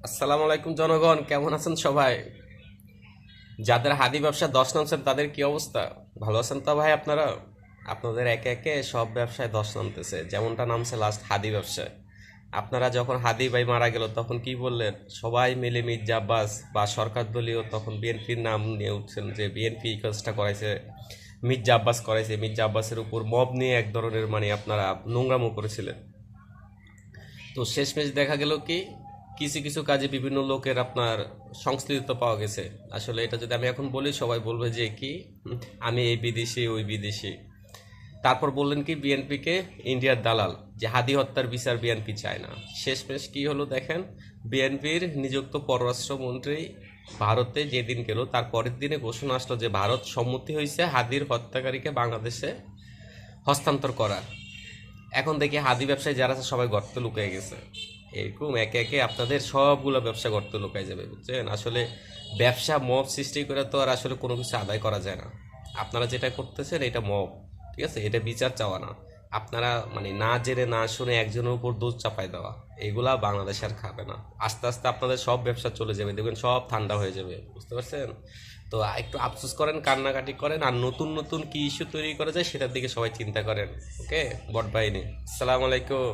আসসালামু আলাইকুম জনগণ, কেমন আছেন সবাই? যাদের হাদি ব্যবসা 10 নামছেন তাদের কি অবস্থা? ভালো আছেন তো ভাই আপনারা? আপনাদের একে একে সব ব্যবসায় 10 নামতেছে, যেমনটা নামছে লাস্ট হাদি ব্যবসায়। আপনারা যখন হাদি ভাই মারা গেল তখন কি বললেন? সবাই মিলে মির্জা আব্বাস বা সরকার দলীয় তখন বিএনপির নাম নিয়ে উঠছেন যে বিএনপি এই কাজটা করাইছে, মির্জা আব্বাস করাইছে, মির্জা আব্বাসের উপর মব নিয়ে এক ধরনের মানে আপনারা নোংরামো করেছিলেন। তো শেষমেশ দেখা গেল কি, কিছু কিছু কাজে বিভিন্ন লোকের আপনার সংশ্লিষ্ট পাওয়া গেছে। আসলে এটা যদি আমি এখন বলি সবাই বলবে যে কি, আমি এই বিদেশি ওই বিদেশি। তারপর বললেন কি বিএনপিকে ইন্ডিয়ার দালাল, যে হাদি হত্যার বিচার বিএনপি চায় না। শেষমেশ কি হলো দেখেন, বিএনপির নিযুক্ত পররাষ্ট্রমন্ত্রী ভারতে যেদিন গেল তার পরের দিনে ঘোষণা আসলো যে ভারত সম্মতি হয়েছে হাদির হত্যাকারীকে বাংলাদেশে হস্তান্তর করার। এখন দেখি হাদি ব্যবসায়ী যারা আছে সবাই গর্তে লুকিয়ে গেছে। এরকম একে একে আপনাদের সবগুলো ব্যবসা গর্তে লুকাই যাবে, বুঝছেন? আসলে ব্যবসা মব সৃষ্টি করে তো আর আসলে কোনো কিছু আদায় করা যায় না। আপনারা যেটা করতেছেন এটা মব, ঠিক আছে? এটা বিচার চাওয়া না। আপনারা মানে না জেনে না শুনে একজনের উপর দোষ চাপাই দেওয়া, এগুলা বাংলাদেশ আর খাবে না। আস্তে আস্তে আপনাদের সব ব্যবসা চলে যাবে, দেখবেন সব ঠান্ডা হয়ে যাবে, বুঝতে পারছেন? তো একটু আফসোস করেন, কান্নাকাটি করেন, আর নতুন নতুন কি ইস্যু তৈরি করা যায় সেটার দিকে সবাই চিন্তা করেন। ওকে, বট বাহিনী, আসসালামু আলাইকুম।